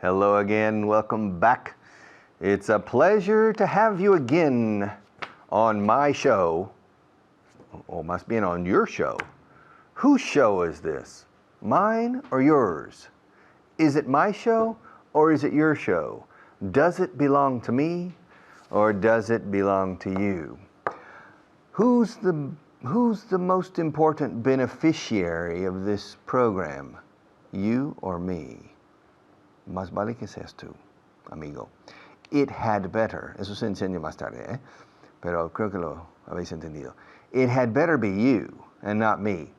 Hello again, welcome back. It's a pleasure to have you again on my show. Oh, must be on your show. Whose show is this? Mine or yours? Is it my show or is it your show? Does it belong to me or does it belong to you? Who's the most important beneficiary of this program? You or me? Más vale que seas tú, amigo. It had better, eso se enseña más tarde, pero creo que lo habéis entendido. It had better be you and not me.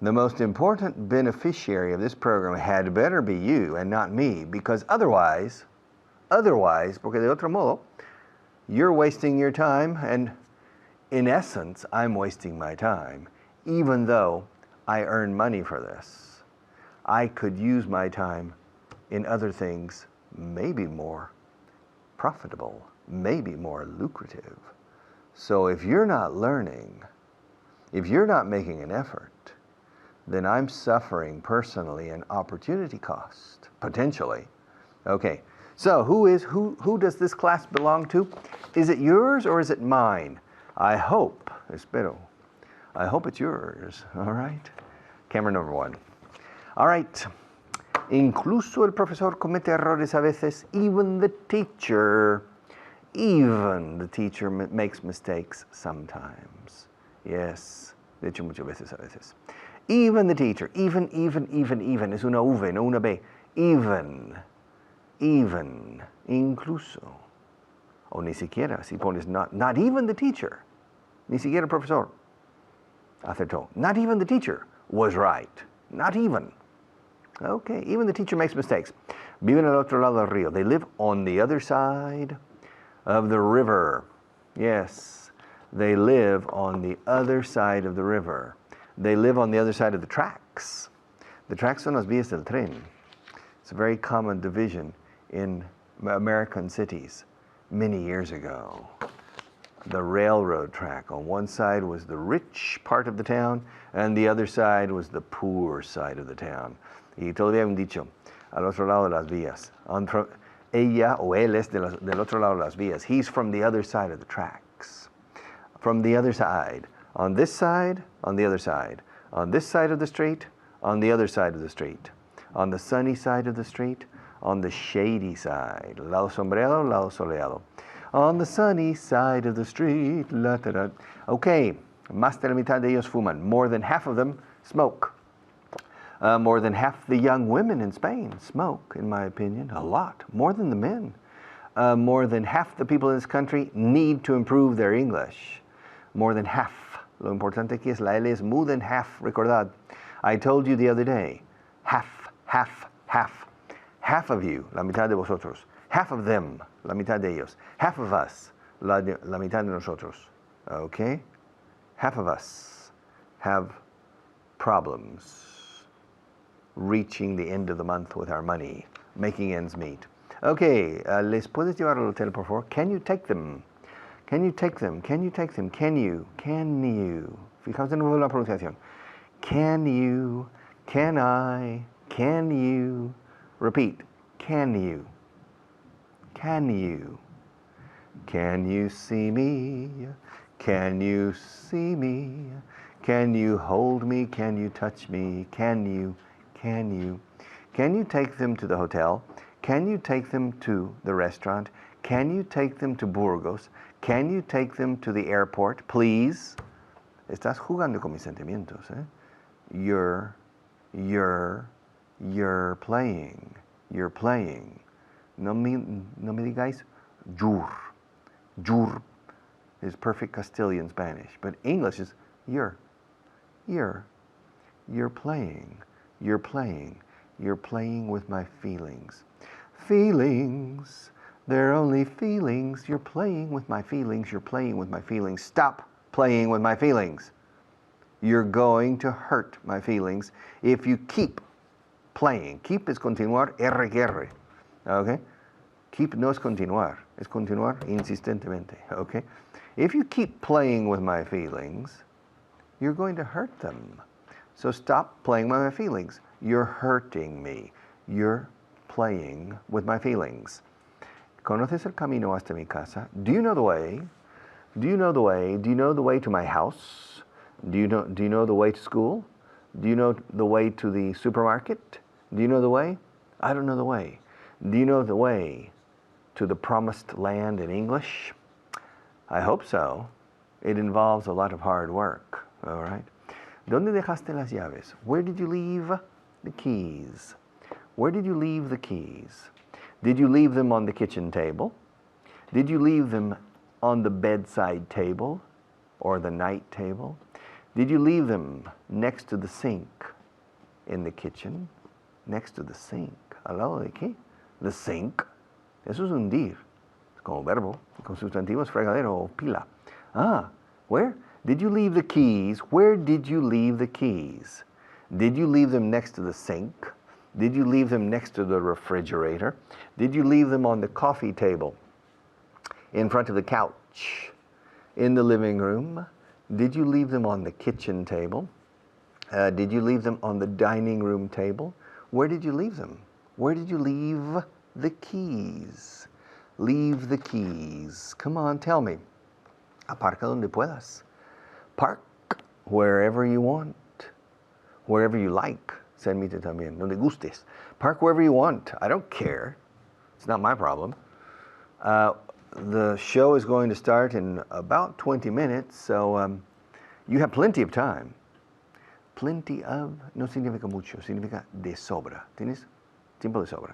The most important beneficiary of this program had better be you and not me, because otherwise, porque de otro modo, you're wasting your time, and in essence, I'm wasting my time, even though I earn money for this. I could use my time in other things, maybe more profitable, maybe more lucrative. So if you're not learning, if you're not making an effort, then I'm suffering personally an opportunity cost, potentially. Okay, so who does this class belong to? Is it yours or is it mine? I hope it's yours, all right? Camera number one. All right. Incluso el profesor comete errores a veces, even the teacher makes mistakes sometimes. Yes, de hecho muchas veces a veces. Even the teacher, even, es una V, no una B. Even, incluso. O ni siquiera, si pones not even the teacher, ni siquiera el profesor acertó. Not even the teacher was right, not even. Okay, even the teacher makes mistakes. Viven al otro lado del río. They live on the other side of the river. Yes, they live on the other side of the river. They live on the other side of the tracks. The tracks son las vías del tren. It's a very common division in American cities many years ago. The railroad track. On one side was the rich part of the town, and the other side was the poor side of the town. Y todavía un dicho, al otro lado de las vías. Ella o él es del otro lado de las vías. He's from the other side of the tracks. From the other side. On this side, on the other side. On this side of the street, on the other side of the street. On the sunny side of the street, on the shady side. Lado sombreado, lado soleado. On the sunny side of the street. Okay, más de la mitad de ellos fuman. More than half of them smoke. More than half the young women in Spain smoke, in my opinion, a lot, more than the men. More than half the people in this country need to improve their English. More than half. Lo importante aquí es la L es more than half, recordad. I told you the other day, half. Half of you, la mitad de vosotros. Half of them, la mitad de ellos. Half of us, la mitad de nosotros. Okay? Half of us have problems reaching the end of the month with our money, making ends meet. Okay, ¿les puedes llevar al hotel, por favor? Can you take them? Can you take them? Can you take them? Can you? Can you? Fijaos de nuevo en la pronunciación. Can you? Can I? Can you? Repeat. Can you? Can you? Can you see me? Can you see me? Can you hold me? Can you touch me? Can you? Can you? Can you take them to the hotel? Can you take them to the restaurant? Can you take them to Burgos? Can you take them to the airport, please? Estás jugando con mis sentimientos, eh? You're playing. You're playing. No me digáis you're. You're is perfect Castilian Spanish, but English is you're playing. You're playing. You're playing with my feelings. Feelings. They're only feelings. You're playing with my feelings. You're playing with my feelings. Stop playing with my feelings. You're going to hurt my feelings if you keep playing. Keep es continuar, R que R. Okay? Keep no es continuar insistentemente. Okay? If you keep playing with my feelings, you're going to hurt them. So stop playing with my feelings. You're hurting me. You're playing with my feelings. ¿Conoces el camino hasta mi casa? Do you know the way? Do you know the way? Do you know the way to my house? Do you know the way to school? Do you know the way to the supermarket? Do you know the way? I don't know the way. Do you know the way to the promised land in English? I hope so. It involves a lot of hard work, all right? ¿Dónde dejaste las llaves? Where did you leave the keys? Where did you leave the keys? Did you leave them on the kitchen table? Did you leave them on the bedside table or the night table? Did you leave them next to the sink in the kitchen? Next to the sink. ¿Al lado de qué? The sink. Eso es hundir. Como verbo. Con sustantivos fregadero o pila. Ah, where? Did you leave the keys? Where did you leave the keys? Did you leave them next to the sink? Did you leave them next to the refrigerator? Did you leave them on the coffee table? In front of the couch? In the living room? Did you leave them on the kitchen table? Did you leave them on the dining room table? Where did you leave them? Where did you leave the keys? Leave the keys. Come on, tell me. Aparca donde puedas. Park wherever you want. Wherever you like. Se admite también. Donde gustes. Park wherever you want. I don't care. It's not my problem. The show is going to start in about 20 minutes, so you have plenty of time. Plenty of no significa mucho, significa de sobra. ¿Tienes? Tiempo de sobra.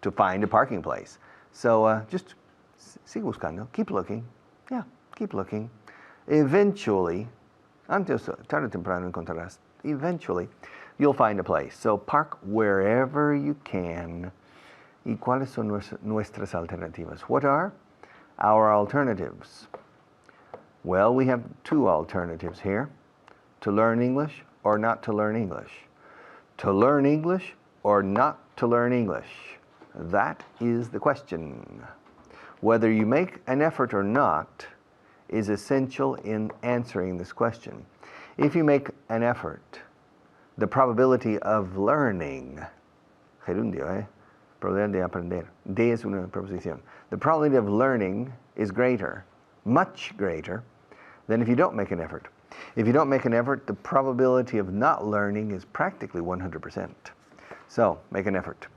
To find a parking place. So just sigue buscando. Keep looking. Yeah, keep looking. Eventually, antes, tarde o temprano encontrarás. Eventually, you'll find a place. So park wherever you can. ¿Y cuáles son nuestras alternativas? What are our alternatives? Well, we have two alternatives here. To learn English or not to learn English. To learn English or not to learn English. That is the question. Whether you make an effort or not is essential in answering this question. If you make an effort, the probability of learning, gerundio, probabilidad de aprender. De es una preposición. The probability of learning is greater, much greater, than if you don't make an effort. If you don't make an effort, the probability of not learning is practically 100%. So, make an effort.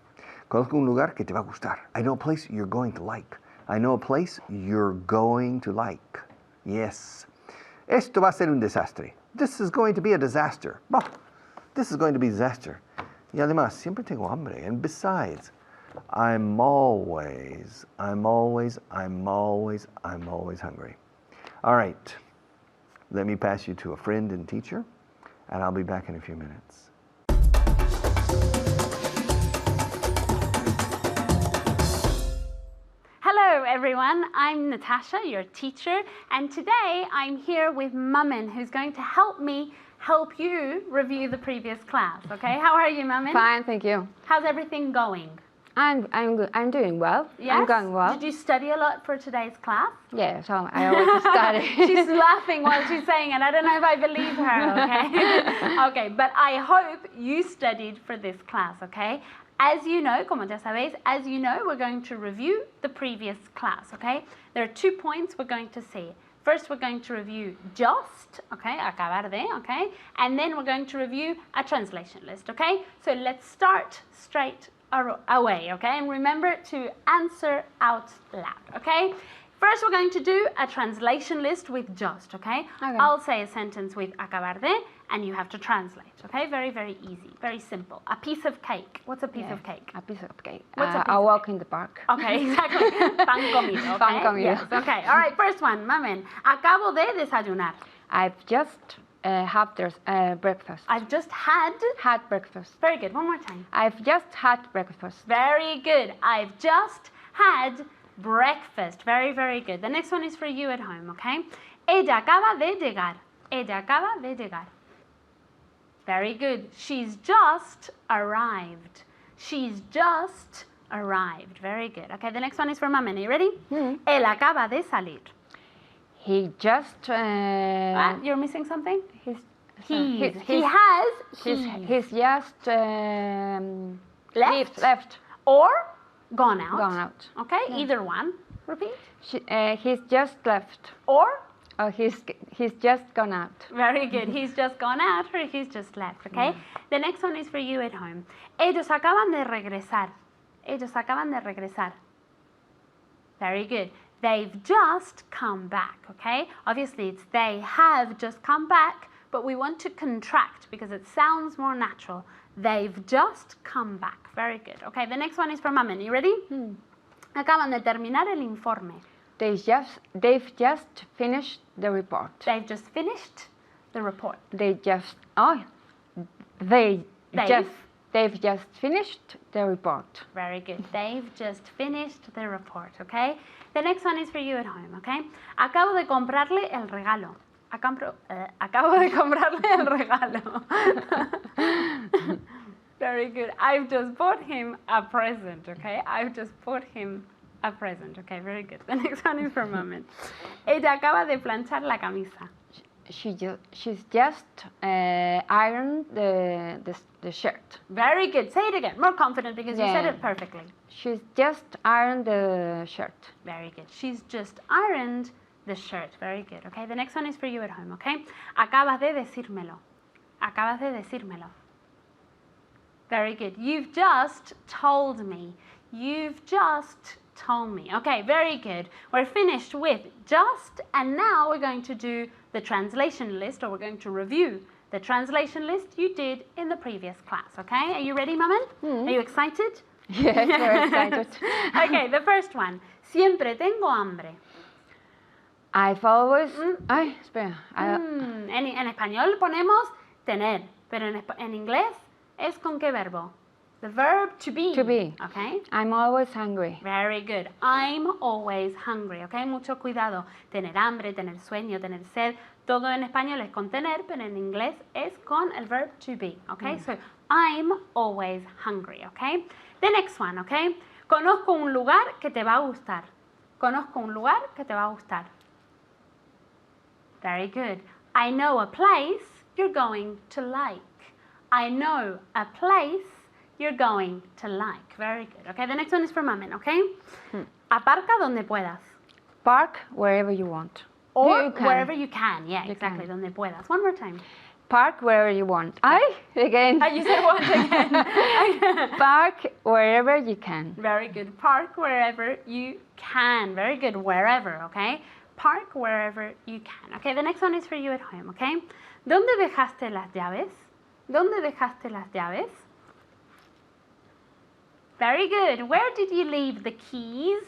Conozco un lugar que te va a gustar. I know a place you're going to like. I know a place you're going to like. Yes. Esto va a ser un desastre. This is going to be a disaster. Bah, this is going to be a disaster. Y además, siempre tengo hambre. And besides, I'm always hungry. All right, let me pass you to a friend and teacher, and I'll be back in a few minutes. Hello everyone, I'm Natasha, your teacher, and today I'm here with Mamen, who's going to help you review the previous class, okay? How are you, Mamen? Fine, thank you. How's everything going? I'm good. I'm doing well. Yes? I'm going well. Did you study a lot for today's class? Yeah, so I always study. She's laughing while she's saying it. I don't know if I believe her, okay? Okay, but I hope you studied for this class, okay? As you know, como ya sabéis, as you know, we're going to review the previous class, okay? There are 2 points we're going to see. First, we're going to review just, okay, acabar de, okay? And then we're going to review a translation list, okay? So let's start straight away, okay? And remember to answer out loud, okay? First, we're going to do a translation list with just, okay? Okay. I'll say a sentence with acabar de, and you have to translate, okay? Very, very easy, very simple. A piece of cake. What's a piece of cake? A piece of cake. What's a piece a of walk cake? in the park. Okay, exactly. Pan comido, okay? Pan comido. Yes, okay. All right, first one, Mamen. Acabo de desayunar. I've just had breakfast. I've just had breakfast. Very good. One more time. I've just had breakfast. Very good. I've just had breakfast. Very, very good. The next one is for you at home, okay? Ella acaba de llegar. Ella acaba de llegar. Very good. She's just arrived. She's just arrived. Very good. Okay, the next one is for Mamen. Are you ready? Él acaba de salir. He just. You're missing something? He's He's just. Left. Left. Or gone out. Gone out. Okay, Yeah. either one. Repeat. He's just left. Or, Oh, he's just gone out. very good, he's just gone out or he's just left, okay? The next one is for you at home. Ellos acaban de regresar. Ellos acaban de regresar. Very good. They've just come back, okay? Obviously, it's they have just come back, but we want to contract because it sounds more natural. They've just come back. Very good. Okay, the next one is for Mamen. You ready? Acaban de terminar el informe. They've just finished the report. They've just finished the report. They've just finished the report. Very good. They've just finished the report, okay? The next one is for you at home, okay? Acabo de comprarle el regalo. Acabo de comprarle el regalo. Very good. I've just bought him a present, okay? I've just bought him a present, okay? Very good. The next one is for Mamen. Ella acaba de planchar la camisa. She's just ironed the shirt. Very good. Say it again. More confident because you said Yeah. it perfectly. She's just ironed the shirt. Very good. She's just ironed the shirt. Very good. Okay, the next one is for you at home, okay? Acabas de decírmelo. Acabas de decírmelo. Very good. You've just told me. You've just told me. Okay, very good. We're finished with just, and now we're going to do the translation list, or we're going to review the translation list you did in the previous class, okay? Are you ready, Mamen? Are you excited? Yes, very excited. Okay, the first one. Siempre tengo hambre. I've always... Ay, espera. En español ponemos tener, pero en inglés es con qué verbo? The verb to be. To be. Okay. I'm always hungry. Very good. I'm always hungry. Okay. Mucho cuidado. Tener hambre, tener sueño, tener sed. Todo en español es con tener, pero en inglés es con el verb to be. Okay. So I'm always hungry. Okay. The next one. Okay. Conozco un lugar que te va a gustar. Conozco un lugar que te va a gustar. Very good. I know a place you're going to like. I know a place you're going to like. Very good. Okay, the next one is for Mamen, okay? Aparca donde puedas. Park wherever you want. Or You can. wherever you can. Yeah, You exactly. can. Donde puedas. One more time. Park wherever you want. Again. You said once again. Park wherever you can. Very good. Park wherever you can. Very good. Wherever, okay? Park wherever you can. Okay, the next one is for you at home, okay? ¿Dónde dejaste las llaves? ¿Dónde dejaste las llaves? Very good. Where did you leave the keys?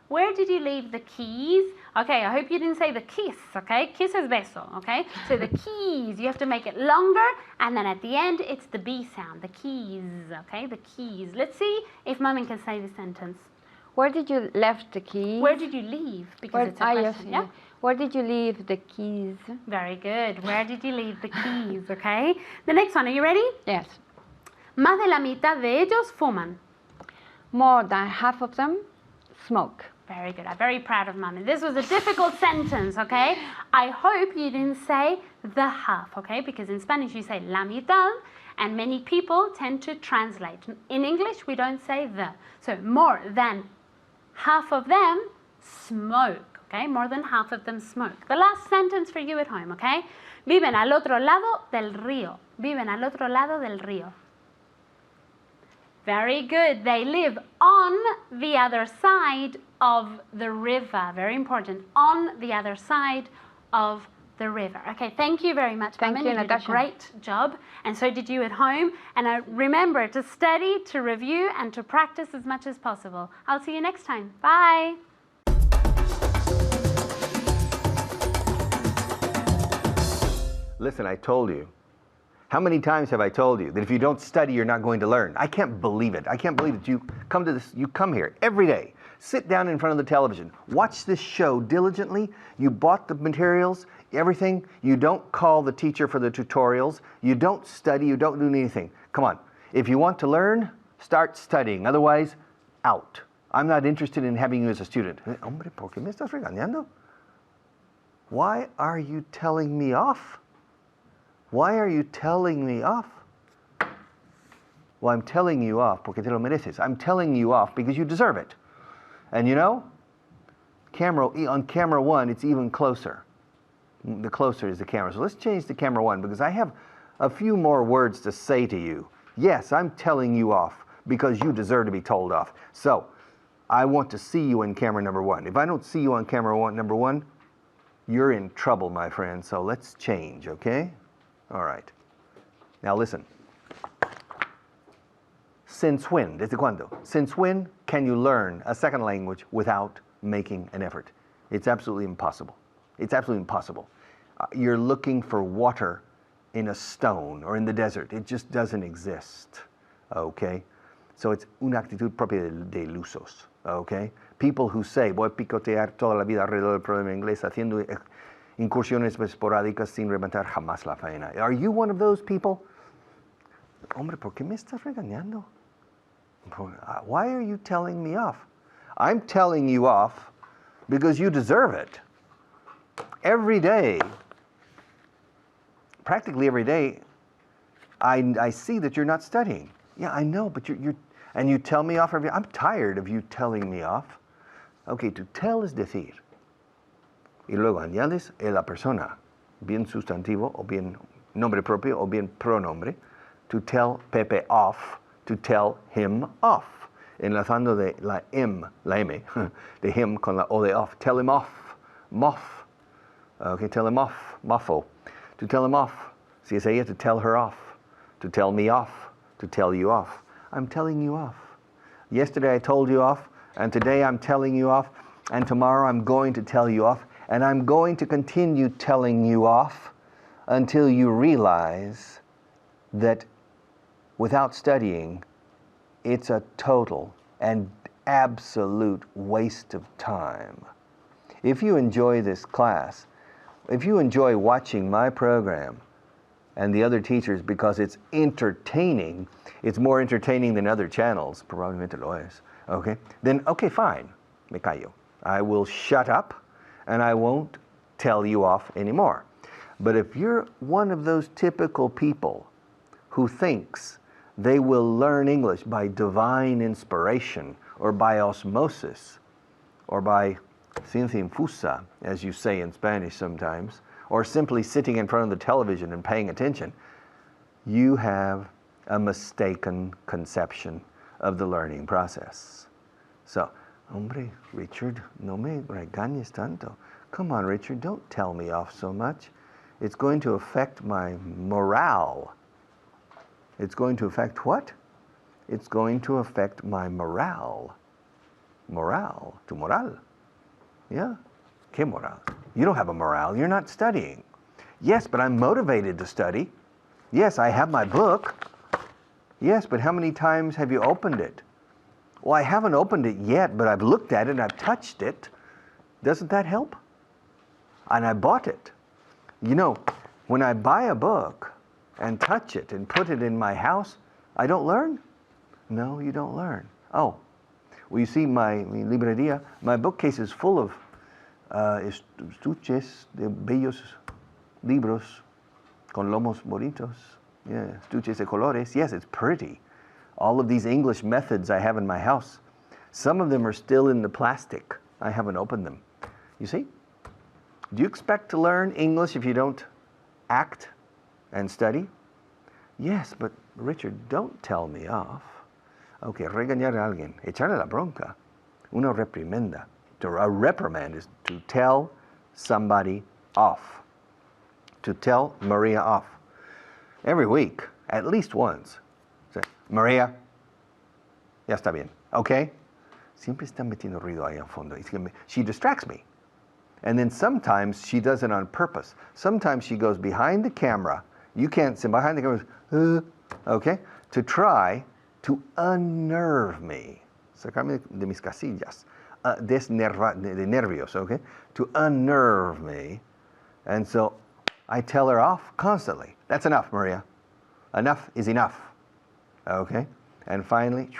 Where did you leave the keys? Okay, I hope you didn't say the kiss, okay? Kiss is beso, okay? So the keys, you have to make it longer, and then at the end, it's the B sound, the keys, okay? The keys. Let's see if Mamen can say the sentence. Where did you left the keys? Where did you leave? Because it's a question, yeah? Where did you leave the keys? Very good. Where did you leave the keys, okay? The next one, are you ready? Yes. Más de la mitad de ellos fuman. More than half of them smoke. Very good. I'm very proud of Mami. This was a difficult sentence, okay? I hope you didn't say the half, okay? Because in Spanish you say la mitad, and many people tend to translate. In English, we don't say the. So more than half of them smoke, okay? More than half of them smoke. The last sentence for you at home, okay? Viven al otro lado del río. Viven al otro lado del río. Very good. They live on the other side of the river. Very important. On the other side of the river. Okay, thank you very much, Thank Mamen. you, You did Natasha. a great job, and so did you at home. And remember to study, to review, and to practice as much as possible. I'll see you next time. Bye. Listen, I told you. How many times have I told you that if you don't study, you're not going to learn? I can't believe it. I can't believe that you come to this. You come here every day, sit down in front of the television, watch this show diligently. You bought the materials, everything. You don't call the teacher for the tutorials. You don't study. You don't do anything. Come on. If you want to learn, start studying. Otherwise, out. I'm not interested in having you as a student. Hombre, ¿por qué me estás regañando? Why are you telling me off? Why are you telling me off? Well, I'm telling you off porque te lo mereces. I'm telling you off because you deserve it. And you know, on camera 1, it's even closer. The closer is the camera. So let's change to camera 1 because I have a few more words to say to you. Yes, I'm telling you off because you deserve to be told off. So I want to see you in camera number 1. If I don't see you on camera number 1, you're in trouble, my friend. So let's change, okay? All right. Now listen. Since when? ¿Desde cuándo? Since when can you learn a second language without making an effort? It's absolutely impossible. It's absolutely impossible. You're looking for water in a stone or in the desert. It just doesn't exist, okay? So it's una actitud propia de ilusos, okay? People who say, voy a picotear toda la vida alrededor del problema inglés, haciendo incursiones esporádicas sin rematar jamás la faena. Are you one of those people? Hombre, ¿por qué me estás regañando? Why are you telling me off? I'm telling you off because you deserve it. Every day, practically every day, I see that you're not studying. Yeah, I know, but and you tell me off every day. I'm tired of you telling me off. Okay, to tell es decir. Y luego añades la persona, bien sustantivo o bien nombre propio o bien pronombre. To tell Pepe off, to tell him off. Enlazando de la M, de him con la O de off. Tell him off, moff. Okay, tell him off, muffo. To tell him off. Si es ella, to tell her off. To tell me off, to tell you off. I'm telling you off. Yesterday I told you off, and today I'm telling you off, and tomorrow I'm going to tell you off, and I'm going to continue telling you off until you realize that without studying, it's a total and absolute waste of time. If you enjoy this class, if you enjoy watching my program and the other teachers because it's entertaining, it's more entertaining than other channels, probablemente lo es, okay? Then, okay, fine, me callo. I will shut up and I won't tell you off anymore. But if you're one of those typical people who thinks they will learn English by divine inspiration or by osmosis or by ciencia infusa, as you say in Spanish sometimes, or simply sitting in front of the television and paying attention, you have a mistaken conception of the learning process. So, hombre, Richard, no me regañes tanto. Come on, Richard, don't tell me off so much. It's going to affect my morale. It's going to affect what? It's going to affect my morale. Morale, tu moral. Yeah. ¿Qué moral? You don't have a morale. You're not studying. Yes, but I'm motivated to study. Yes, I have my book. Yes, but how many times have you opened it? Well, I haven't opened it yet, but I've looked at it and I've touched it. Doesn't that help? And I bought it. You know, when I buy a book and touch it and put it in my house, I don't learn? No, you don't learn. Oh, well, you see my librería, my bookcase is full of estuches de bellos libros con lomos bonitos. Yeah, estuches de colores. Yes, it's pretty. All of these English methods I have in my house, some of them are still in the plastic. I haven't opened them. You see? Do you expect to learn English if you don't act and study? Yes, but Richard, don't tell me off. Okay, regañar a alguien, echarle la bronca, una reprimenda. A reprimand is to tell somebody off, to tell Maria off. Every week, at least once. Say, Maria, ya está bien, okay? Siempre está metiendo ruido ahí al fondo. She distracts me. And then sometimes she does it on purpose. Sometimes she goes behind the camera. You can't sit behind the camera, okay? To try to unnerve me. Sacarme de mis casillas. De nervios, okay? To unnerve me. And so I tell her off constantly. That's enough, Maria. Enough is enough, okay? And finally,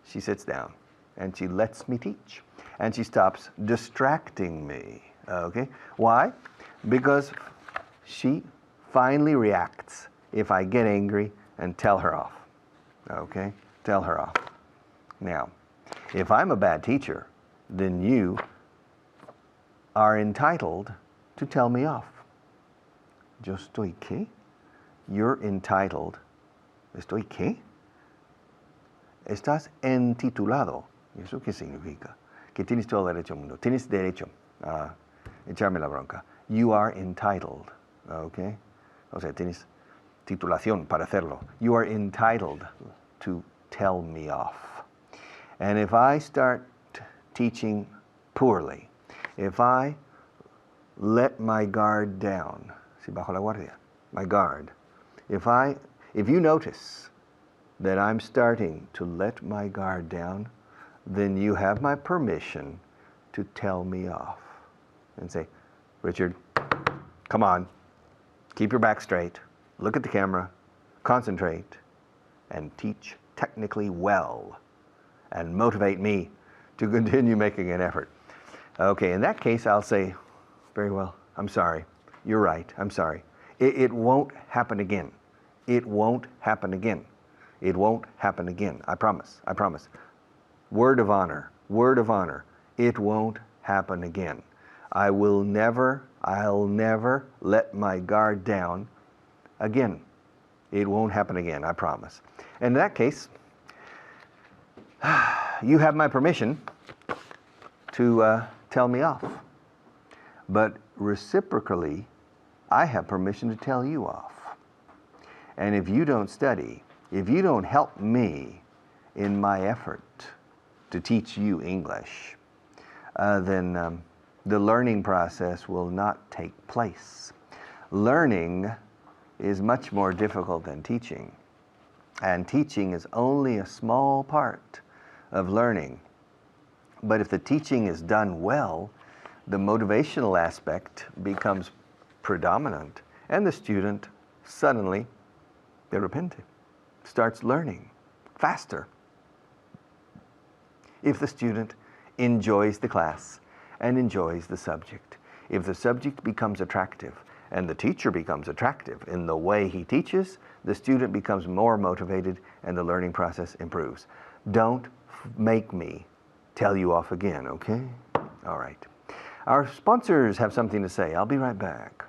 she sits down and she lets me teach. And she stops distracting me, okay? Why? Because she finally reacts if I get angry and tell her off. Okay? Tell her off. Now, if I'm a bad teacher, then you are entitled to tell me off. Yo estoy qué? You're entitled. ¿Estoy qué? Estás entitulado. ¿Y eso qué significa? Que tienes todo el derecho al mundo. Tienes derecho a echarme la bronca. You are entitled. Okay? O sea, tienes titulación para hacerlo. You are entitled to tell me off. And if I start teaching poorly, if I let my guard down, si bajo la guardia, my guard, if you notice that I'm starting to let my guard down, then you have my permission to tell me off and say, Richard, come on, keep your back straight, look at the camera, concentrate, and teach technically well, and motivate me to continue making an effort. Okay, in that case, I'll say, very well, I'm sorry. You're right, I'm sorry. It won't happen again. It won't happen again. It won't happen again. I promise. I promise. Word of honor. Word of honor. It won't happen again. I'll never let my guard down again. It won't happen again, I promise. In that case, you have my permission to tell me off. But reciprocally, I have permission to tell you off. And if you don't study, if you don't help me in my effort to teach you English, then the learning process will not take place. Learning is much more difficult than teaching. And teaching is only a small part of learning. But if the teaching is done well, the motivational aspect becomes predominant, and the student suddenly, de repente, starts learning faster. If the student enjoys the class and enjoys the subject, if the subject becomes attractive and the teacher becomes attractive in the way he teaches, the student becomes more motivated and the learning process improves. Don't make me tell you off again, okay? All right. Our sponsors have something to say. I'll be right back.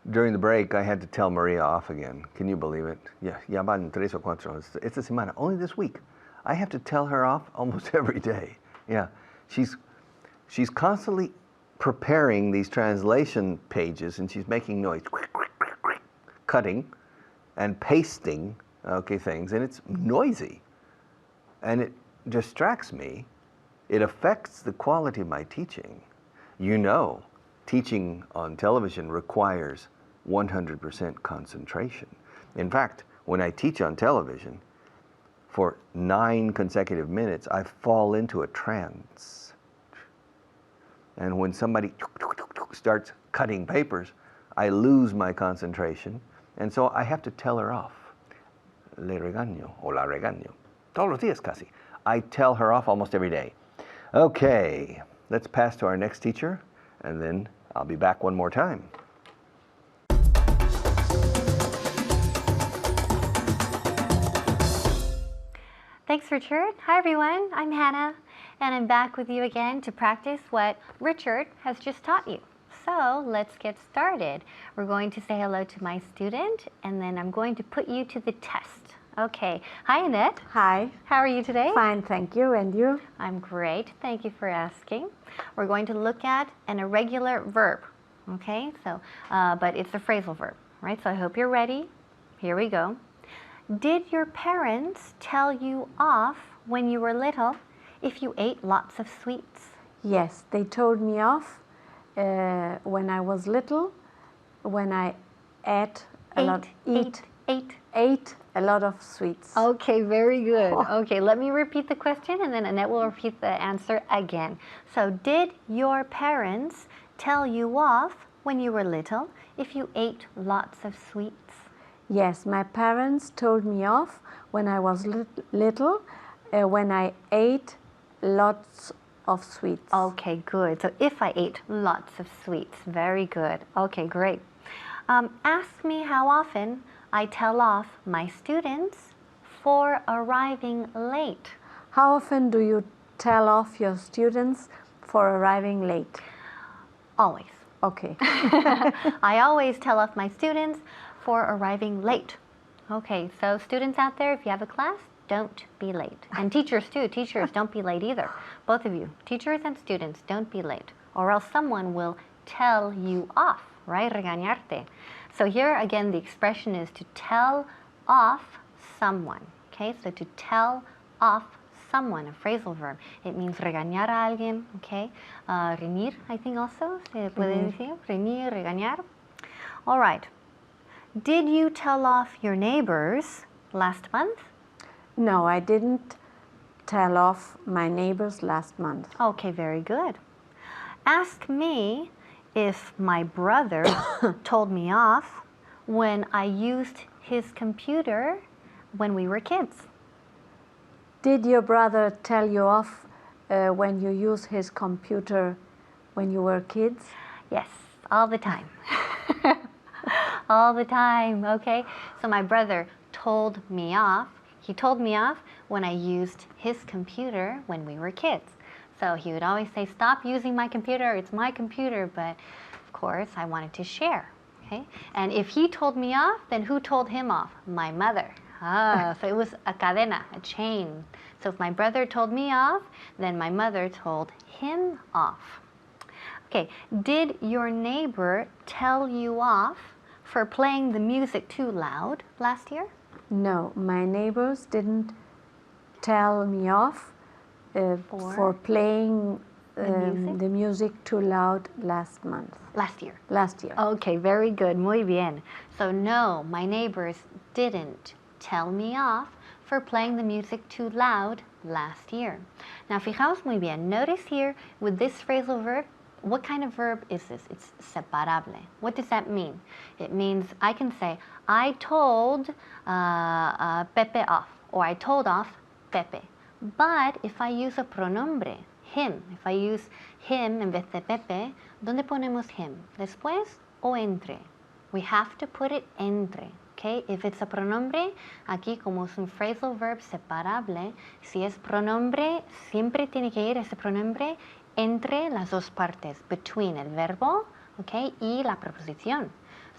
During the break, I had to tell Maria off again. Can you believe it? Yeah, ya van 3 o 4. It's a semana. Only this week. I have to tell her off almost every day. Yeah, she's constantly preparing these translation pages, and she's making noise, cutting and pasting, okay, things, and it's noisy, and it distracts me. It affects the quality of my teaching. You know, teaching on television requires 100% concentration. In fact, when I teach on television, for 9 consecutive minutes, I fall into a trance. And when somebody starts cutting papers, I lose my concentration, and so I have to tell her off. Le regaño, o la regaño. Todos los días casi. I tell her off almost every day. Okay, let's pass to our next teacher, and then I'll be back one more time. Thanks, Richard. Hi, everyone. I'm Hannah, and I'm back with you again to practice what Richard has just taught you. So let's get started. We're going to say hello to my student, and then I'm going to put you to the test. Okay. Hi, Annette. Hi. How are you today? Fine, thank you. And you? I'm great. Thank you for asking. We're going to look at an irregular verb. Okay, so, but it's a phrasal verb, right? So I hope you're ready. Here we go. Did your parents tell you off when you were little if you ate lots of sweets? Yes, they told me off when I was little, when I ate a lot of sweets. Okay, very good. Okay, let me repeat the question, and then Annette will repeat the answer again. So, did your parents tell you off when you were little if you ate lots of sweets? Yes, my parents told me off when I was little, when I ate lots of sweets. Okay, good. So if I ate lots of sweets, very good. Okay, great. Ask me how often I tell off my students for arriving late. How often do you tell off your students for arriving late? Always. Okay. I always tell off my students for arriving late. Okay, so students out there, if you have a class, don't be late. And teachers too. Teachers, don't be late either. Both of you, teachers and students, don't be late. Or else someone will tell you off, right? Regañarte. So here again, the expression is to tell off someone. Okay, so to tell off someone, a phrasal verb. It means regañar a alguien, okay? Reñir, I think also, se puede decir. Reñir, regañar. All right. Did you tell off your neighbors last month? No, I didn't tell off my neighbors last month. Okay, very good. Ask me if my brother told me off when I used his computer when we were kids. Did your brother tell you off when you use his computer when you were kids? Yes, all the time. All the time, okay? So my brother told me off. He told me off when I used his computer when we were kids. So he would always say, stop using my computer, it's my computer, but of course I wanted to share, okay? And if he told me off, then who told him off? My mother. So it was a cadena, a chain. So if my brother told me off, then my mother told him off. Okay, did your neighbor tell you off for playing the music too loud last year? No, my neighbors didn't tell me off for playing the music too loud last month. Last year. Last year. Okay, very good, muy bien. So no, my neighbors didn't tell me off for playing the music too loud last year. Now, fijaos muy bien. Notice here with this phrasal verb, what kind of verb is this? It's separable. What does that mean? It means I can say, I told Pepe off, or I told off Pepe. But if I use a pronombre, him, if I use him en vez de Pepe, ¿dónde ponemos him? ¿Después o entre? We have to put it entre. Okay? If it's a pronombre, aquí como es un phrasal verb separable, si es pronombre, siempre tiene que ir ese pronombre entre las dos partes, between el verbo, okay, y la preposición.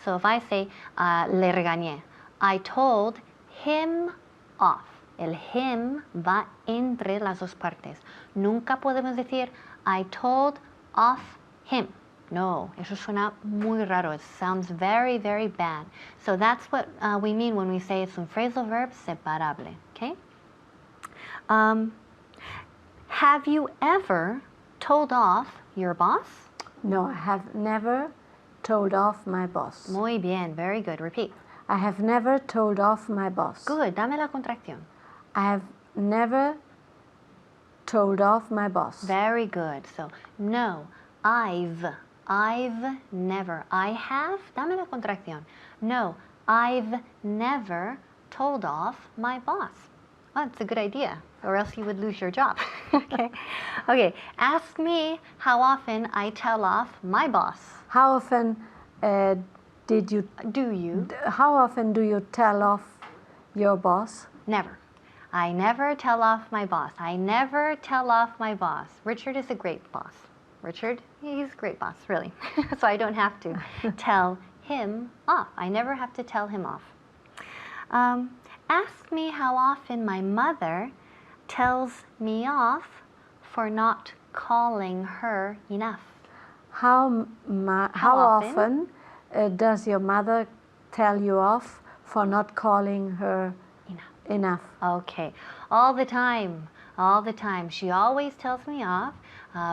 So if I say, le regañé, I told him off. El him va entre las dos partes. Nunca podemos decir, I told off him. No, eso suena muy raro. It sounds very, very bad. So that's what we mean when we say it's un phrasal verb separable, okay? Have you ever told off your boss? No, I have never told off my boss. Muy bien, very good. Repeat. I have never told off my boss. Good, dame la contracción. I have never told off my boss. Very good. So, no, I've never. I have, dame la contracción. No, I've never told off my boss. Oh, that's a good idea, or else you would lose your job. Okay. Okay, ask me how often I tell off my boss. How often Do you? How often do you tell off your boss? Never. I never tell off my boss. I never tell off my boss. Richard is a great boss. Richard, he's a great boss, really. So I don't have to tell him off. I never have to tell him off. Ask me how often my mother tells me off for not calling her enough. How often? often does your mother tell you off for not calling her enough? Okay, all the time, all the time. She always tells me off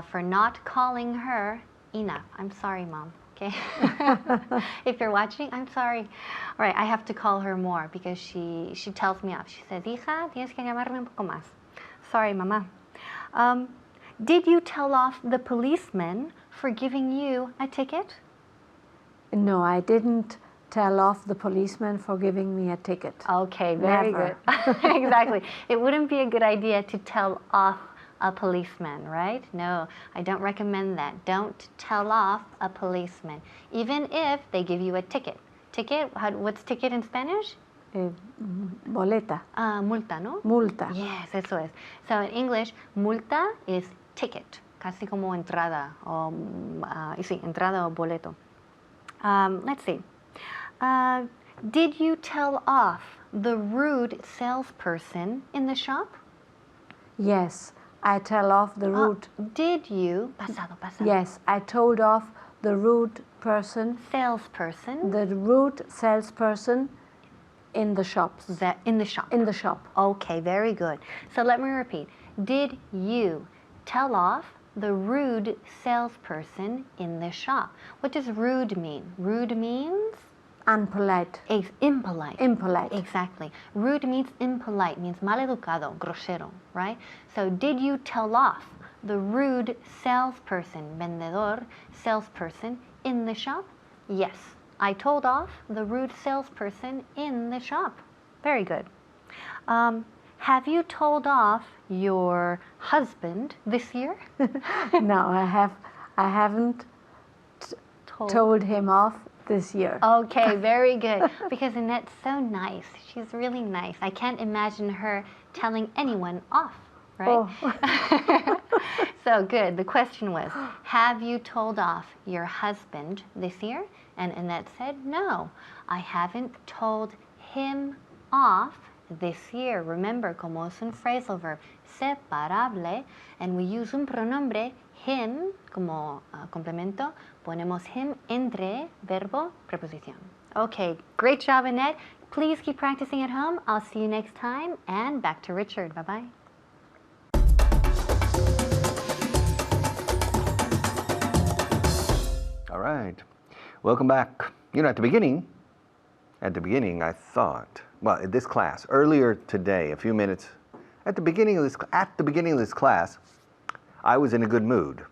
for not calling her enough. I'm sorry, Mom, okay? If you're watching, I'm sorry. All right, I have to call her more because she tells me off. She says, hija, tienes que llamarme un poco más. Sorry, Mama. Did you tell off the policeman for giving you a ticket? No, I didn't tell off the policeman for giving me a ticket. Okay, very Never. good. Exactly. It wouldn't be a good idea to tell off a policeman, right? No, I don't recommend that. Don't tell off a policeman, even if they give you a ticket. Ticket, what's ticket in Spanish? Boleta. Multa, ¿no? Multa. Yes, eso es. So in English, multa is ticket, casi como entrada, o, sí, entrada o boleto. Let's see. Did you tell off the rude salesperson in the shop? Yes, I tell off the rude. Did you? Pasado, pasado. Yes, I told off the rude person, Salesperson. the rude salesperson in the shops. In the shop. In the shop. Okay, very good. So let me repeat. Did you tell off the rude salesperson in the shop? What does rude mean? Rude means? Unpolite. Impolite. Impolite. Exactly. Rude means impolite, means maleducado, grosero, right? So did you tell off the rude salesperson, vendedor, salesperson in the shop? Yes, I told off the rude salesperson in the shop. Very good. Have you told off your husband this year? No, I haven't told him off this year. Okay, very good. Because Annette's so nice. She's really nice. I can't imagine her telling anyone off, right? Oh. So good. The question was, have you told off your husband this year? And Annette said, no, I haven't told him off this year. Remember, como es un phrasal verb separable, and we use un pronombre, him, como complemento, ponemos him entre verbo, preposición. Okay, great job, Annette. Please keep practicing at home. I'll see you next time, and back to Richard. Bye-bye. All right. Welcome back. You know, at the beginning, I thought, well, this class, earlier today, a few minutes, at the beginning of this class, I was in a good mood.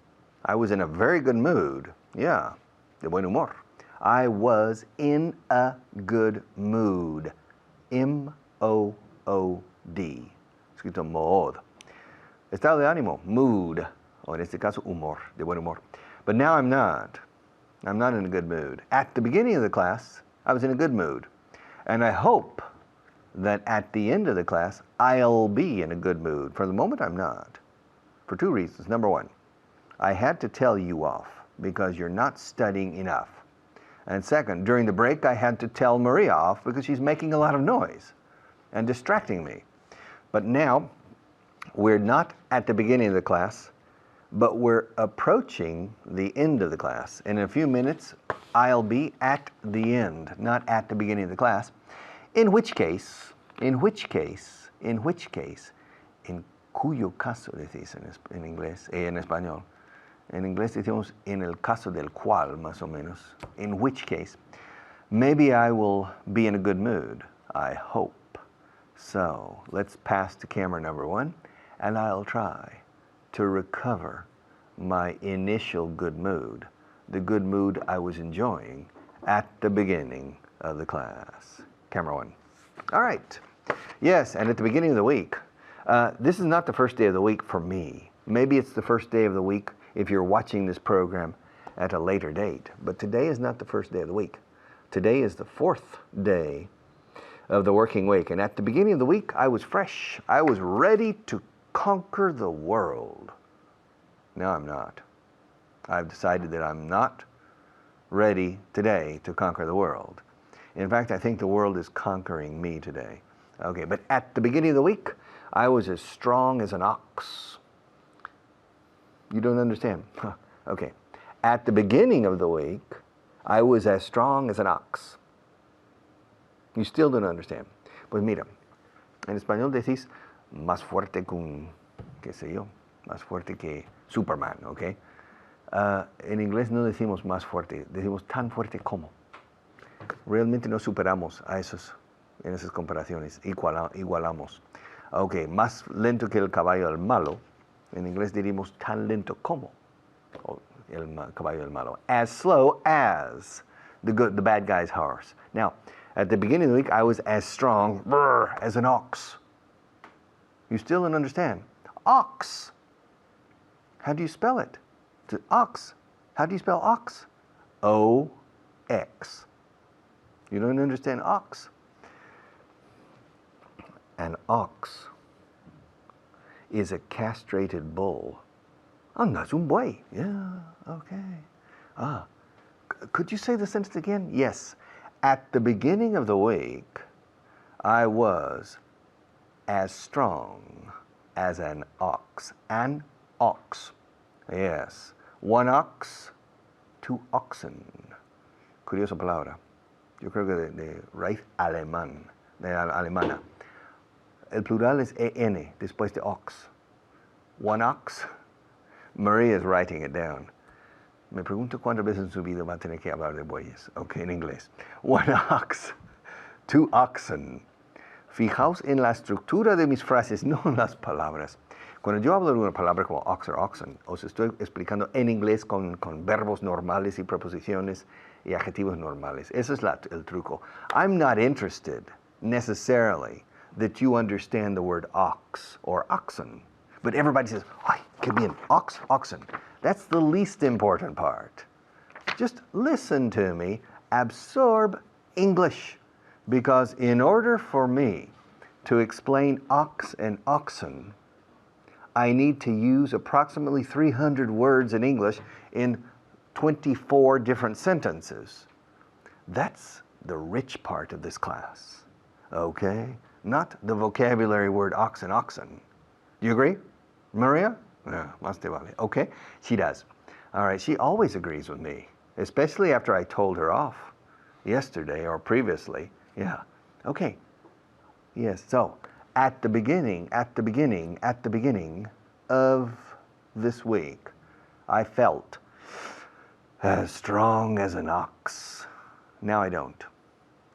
I was in a very good mood. Yeah, de buen humor. I was in a good mood. M-O-O-D. Escrito mood. Estado de ánimo, mood. O en este caso, humor, de buen humor. But now I'm not. I'm not in a good mood. At the beginning of the class, I was in a good mood. And I hope that at the end of the class, I'll be in a good mood. For the moment, I'm not. For two reasons. Number one, I had to tell you off because you're not studying enough. And second, during the break, I had to tell Maria off because she's making a lot of noise and distracting me. But now, we're not at the beginning of the class, but we're approaching the end of the class. In a few minutes, I'll be at the end, not at the beginning of the class. In which case, en cuyo caso decís en inglés, en español. En inglés decimos en el caso del cual, más o menos. In which case, maybe I will be in a good mood. I hope. So, let's pass to camera number one, and I'll try to recover my initial good mood, the good mood I was enjoying at the beginning of the class. Camera one. All right. Yes, and at the beginning of the week, this is not the first day of the week for me. Maybe it's the first day of the week if you're watching this program at a later date. But today is not the first day of the week. Today is the fourth day of the working week. And at the beginning of the week, I was fresh. I was ready to conquer the world. Now I'm not. I've decided that I'm not ready today to conquer the world. In fact, I think the world is conquering me today. Okay, but at the beginning of the week, I was as strong as an ox. You don't understand? Okay. At the beginning of the week, I was as strong as an ox. You still don't understand. Pues mira, en español decís más fuerte que un, qué sé yo, más fuerte que Superman, ¿ok? En inglés no decimos más fuerte, decimos tan fuerte como. Realmente no superamos a en esas comparaciones, igualamos. Ok, más lento que el caballo del malo, en inglés diríamos tan lento como el caballo del malo. As slow as the bad guy's horse. Now, at the beginning of the week, I was as strong as an ox. You still don't understand. Ox How do you spell it? Ox. How do you spell ox? O-X. You don't understand ox? An ox is a castrated bull. No, es un buey. Yeah, okay. Could you say the sentence again? Yes. At the beginning of the week, I was as strong as an ox. An ox. Yes. One ox, two oxen. Curiosa palabra. Yo creo que de raíz alemán, alemana. El plural es en después de ox. One ox. Maria is writing it down. Me pregunto cuántas veces en su vida va a tener que hablar de bueyes. Ok, en inglés. One ox, two oxen. Fijaos en la estructura de mis frases, no en las palabras. Cuando yo hablo de una palabra como ox o oxen, os estoy explicando en inglés con verbos normales y preposiciones y adjetivos normales. Ese es el truco. I'm not interested necessarily that you understand the word ox or oxen. But everybody says, ay, qué bien, ox, oxen. That's the least important part. Just listen to me, absorb English. Because in order for me to explain ox and oxen, I need to use approximately 300 words in English in 24 different sentences. That's the rich part of this class, okay? Not the vocabulary word ox and oxen. Do you agree? Maria? Yeah, más te vale. Okay, she does. All right, she always agrees with me, especially after I told her off yesterday or previously. Yeah, okay. Yes, so at the beginning of this week, I felt as strong as an ox. Now I don't.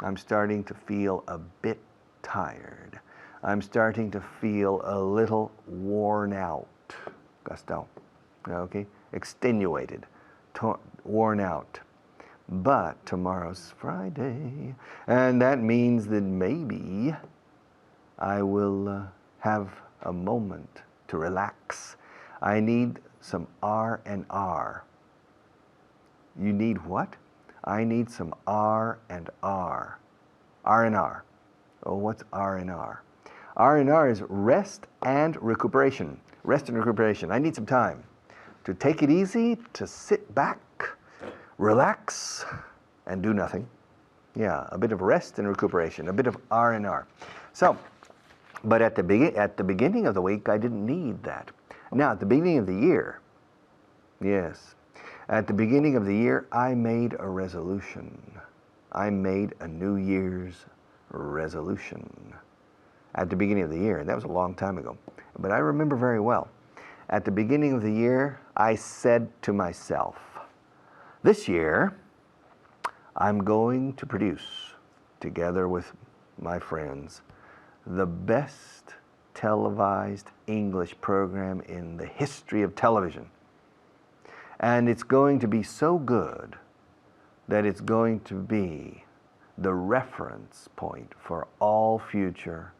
I'm starting to feel a bit tired. I'm starting to feel a little worn out. Gastão. Okay? Extenuated. Worn out. But tomorrow's Friday, and that means that maybe I will have a moment to relax. I need some R&R. You need what? I need some R&R. R&R. Oh, what's R&R? R&R is rest and recuperation. Rest and recuperation. I need some time to take it easy, to sit back, relax, and do nothing. Yeah, a bit of rest and recuperation, a bit of R&R. So, but at the beginning of the week, I didn't need that. Now, at the beginning of the year, yes, at the beginning of the year, I made a resolution. I made a New Year's resolution. At the beginning of the year, and that was a long time ago, but I remember very well. At the beginning of the year, I said to myself, this year, I'm going to produce, together with my friends, the best televised English program in the history of television. And it's going to be so good that it's going to be the reference point for all future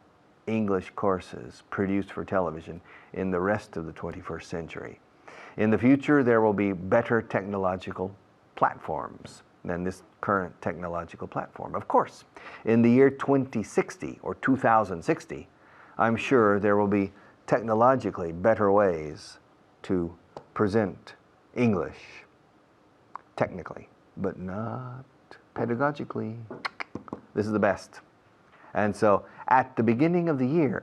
English courses produced for television in the rest of the 21st century. In the future, there will be better technological platforms than this current technological platform. Of course, in the year 2060 or 2060, I'm sure there will be technologically better ways to present English technically, but not pedagogically. This is the best. And so at the beginning of the year,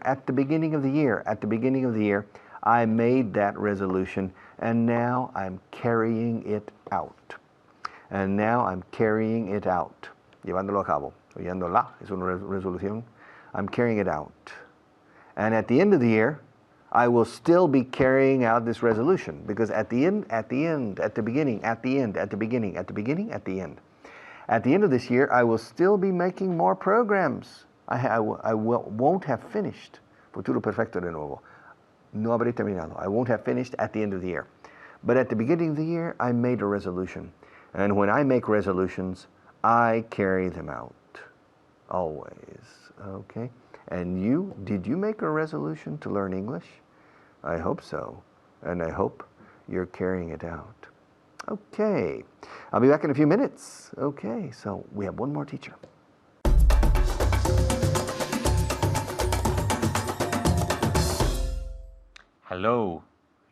I made that resolution, and now I'm carrying it out. Llevándolo a cabo. Oyéndola es una resolución. I'm carrying it out. And at the end of the year, I will still be carrying out this resolution, because at the end of this year, I will still be making more programs. I won't have finished. Futuro perfecto de nuevo. No habré terminado. I won't have finished at the end of the year. But at the beginning of the year, I made a resolution. And when I make resolutions, I carry them out. Always. Okay? And did you make a resolution to learn English? I hope so. And I hope You're carrying it out. Okay. I'll be back in a few minutes. Okay, so we have one more teacher. Hello,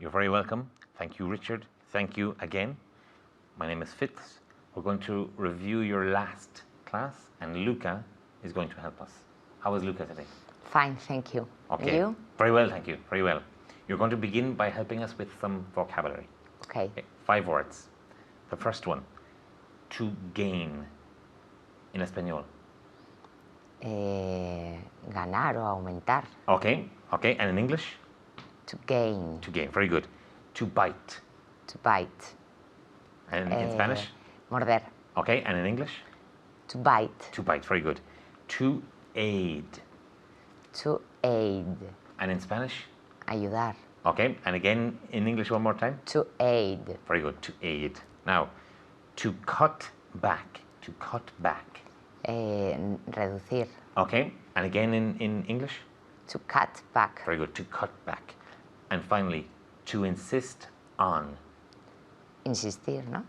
you're very welcome. Thank you, Richard. Thank you again. My name is Fitz. We're going to review your last class, and Luca is going to help us. How was Luca today? Fine, thank you. Okay. And you? Very well, thank you. Very well. You're going to begin by helping us with some vocabulary. Okay. Okay, 5 words. The first one, to gain. In español. Ganar o aumentar. Okay, okay. And in English? To gain. To gain. Very good. To bite. To bite. And in Spanish? Morder. Okay, and in English? To bite. To bite. Very good. To aid. To aid. And in Spanish? Ayudar. Okay, and again in English one more time? To aid. Very good, to aid. Now, to cut back. To cut back. Reducir. Okay, and again in English? To cut back. Very good, to cut back. And finally, to insist on. Insistir, ¿no?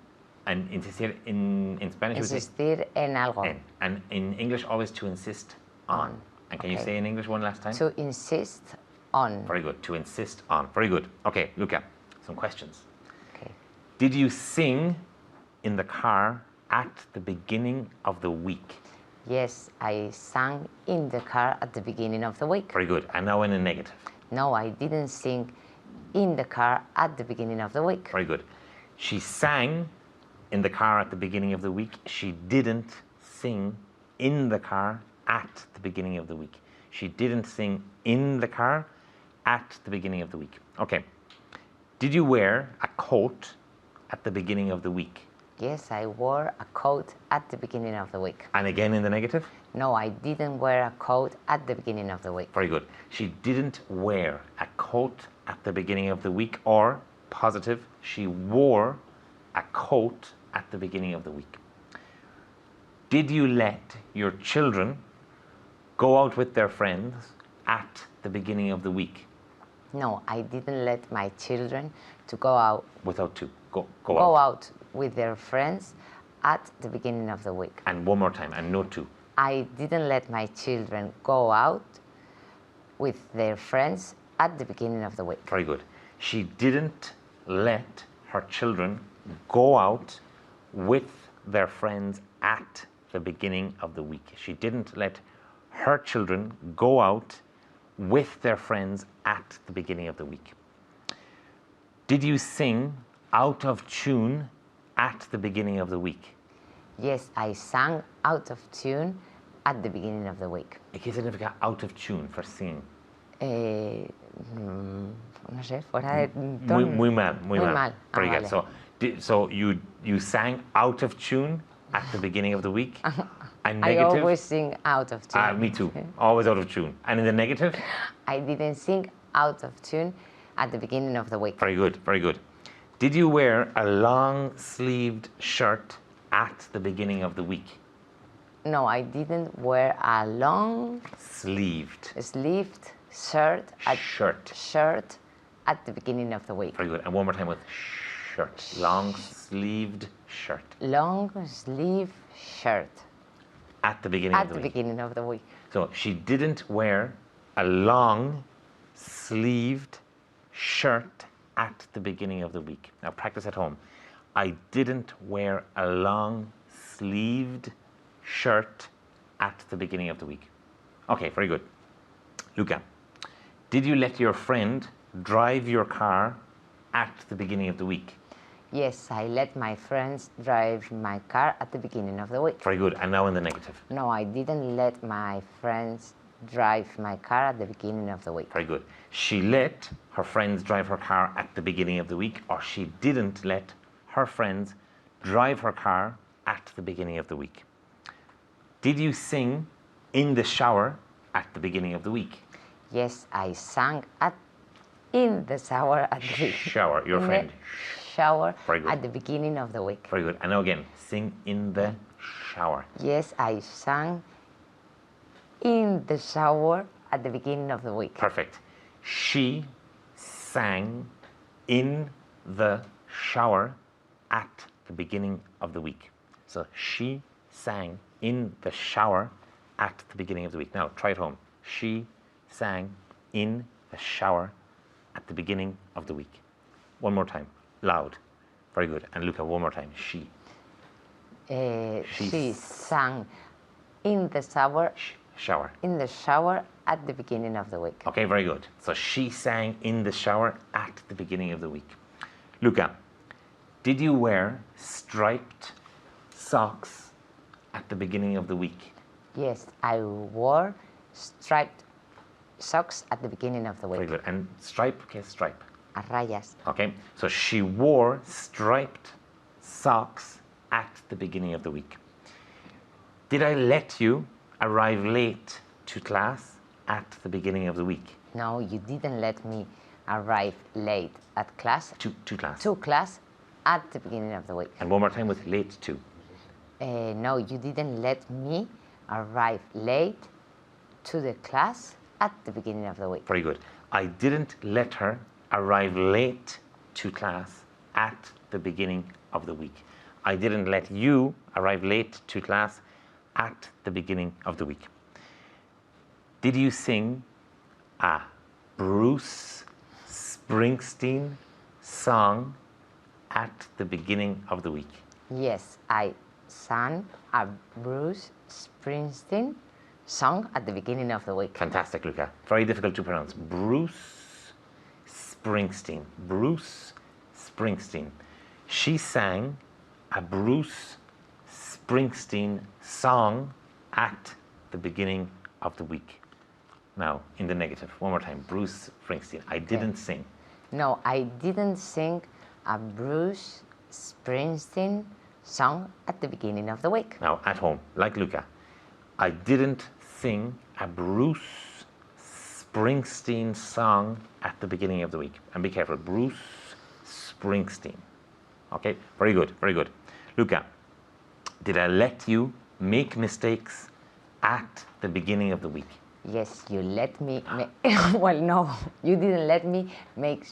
And insistir in Spanish? we say Insistir en algo. en. And in English, always to insist on. And can you Okay. say in English one last time? To insist on. Very good, to insist on. Very good. Okay, Luca, some questions. Okay. Did you sing in the car at the beginning of the week? Yes, I sang in the car at the beginning of the week. Very good. And now in a negative. No, I didn't sing in the car at the beginning of the week. Very good. She sang in the car at the beginning of the week. She didn't sing in the car at the beginning of the week. She didn't sing in the car at the beginning of the week. Okay. Did you wear a coat at the beginning of the week? Yes, I wore a coat at the beginning of the week. And again in the negative? No, I didn't wear a coat at the beginning of the week. Very good. She didn't wear a coat at the beginning of the week, or positive, she wore a coat at the beginning of the week. Did you let your children go out with their friends at the beginning of the week? No, I didn't let my children to go out Without to go out with their friends at the beginning of the week. And one more time, and no to. I didn't let my children go out with their friends at the beginning of the week. Very good. She didn't let her children go out with their friends at the beginning of the week. She didn't let her children go out with their friends at the beginning of the week. Did you sing out of tune at the beginning of the week? Yes, I sang out of tune at the beginning of the week. ¿Y qué significa out of tune for singing? No sé, fuera de Muy, tono. muy mal, muy mal. mal. Very Ah, good. vale. So you sang out of tune at the beginning of the week. And I negative? always sing out of tune. Me too. Always out of tune. And in the negative? I didn't sing out of tune at the beginning of the week. Very good, very good. Did you wear a long-sleeved shirt at the beginning of the week? No, I didn't wear a long Sleeved sleeved shirt shirt. at the beginning of the week. Very good. And one more time with shirt. Long-sleeved shirt. Long sleeve shirt At the beginning of at the the week. beginning of the week. So she didn't wear a long-sleeved shirt at the beginning of the week. Now practice at home. I didn't wear a long-sleeved shirt at the beginning of the week. Okay, very good. Luca, did you let your friend drive your car at the beginning of the week? Yes, I let my friends drive my car at the beginning of the week. Very good. And now in the negative. No, I didn't let my friends drive my car at the beginning of the week. Very good. She let her friends drive her car at the beginning of the week, or she didn't let her friends drive her car at the beginning of the week. Did you sing in the shower at the beginning of the week? Yes, I sang in the shower at the Shower, your in the friend. shower Very good. at the beginning of the week. Very good. And now again, sing in the shower. Yes, I sang in the shower at the beginning of the week. Perfect. She sang in the shower at the beginning of the week. So she sang in the shower at the beginning of the week. Now try it home. She sang in the shower at the beginning of the week. One more time, loud. Very good. And Luca, one more time. She sang in the shower. Shower. In the shower at the beginning of the week. Okay, very good. So she sang in the shower at the beginning of the week. Luca, did you wear striped socks at the beginning of the week? Yes, I wore striped socks at the beginning of the week. Very good. And stripe, okay, stripe. A rayas. Okay, so she wore striped socks at the beginning of the week. Did I let you arrive late to class at the beginning of the week? No, you didn't let me arrive late at class. To class. To class at the beginning of the week. And one more time with late to. No, you didn't let me arrive late to the class at the beginning of the week. Very good. I didn't let her arrive late to class at the beginning of the week. I didn't let you arrive late to class at the beginning of the week. Did you sing a Bruce Springsteen song at the beginning of the week? Yes, I sang a Bruce Springsteen song at the beginning of the week. Fantastic, Luca. Very difficult to pronounce. Bruce Springsteen. Bruce Springsteen. She sang a Bruce Springsteen song at the beginning of the week. Now, in the negative, one more time. Bruce Springsteen. I didn't sing. No, I didn't sing a Bruce Springsteen song at the beginning of the week. Now, at home, like Luca, I didn't sing a Bruce Springsteen song at the beginning of the week. And be careful, Bruce Springsteen. Okay, very good, very good. Luca, did I let you make mistakes at the beginning of the week? Yes, you let me well, no, you didn't let me make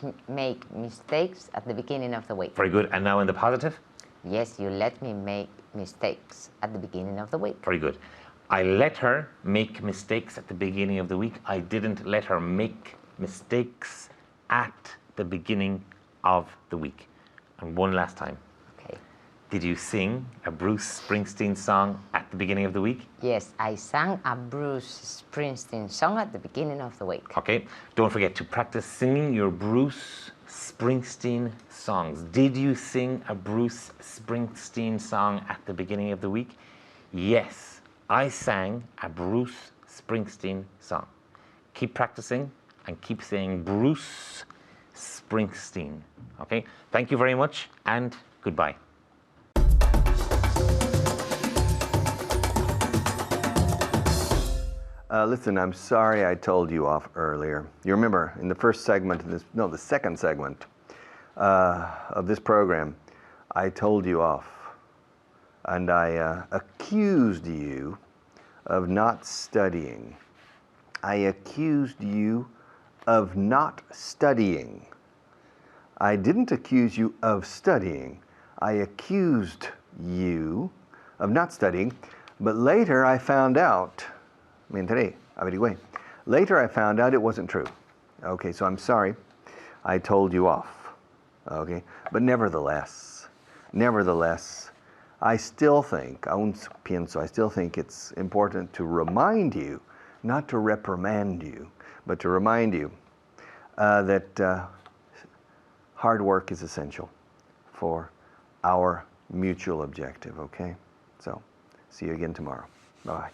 mistakes at the beginning of the week. Very good. And now in the positive? Yes, you let me make mistakes at the beginning of the week. Very good. I let her make mistakes at the beginning of the week. I didn't let her make mistakes at the beginning of the week. And one last time. Okay. Did you sing a Bruce Springsteen song at the beginning of the week? Yes, I sang a Bruce Springsteen song at the beginning of the week. Okay. Don't forget to practice singing your Bruce Springsteen songs. Did you sing a Bruce Springsteen song at the beginning of the week? Yes, I sang a Bruce Springsteen song. Keep practicing and keep saying Bruce Springsteen. Okay, thank you very much and goodbye. Listen, I'm sorry I told you off earlier. You remember in the first segment of this, no, the second segment of this program, I told you off and I accused you of not studying. I accused you of not studying. I didn't accuse you of studying. I accused you of not studying, but later I found out, me enteré, averigüé. Later I found out it wasn't true. Okay, so I'm sorry. I told you off. Okay, but nevertheless, I still think, aún pienso, I still think it's important to remind you, not to reprimand you, but to remind you that hard work is essential for our mutual objective, okay? So, see you again tomorrow. Bye-bye.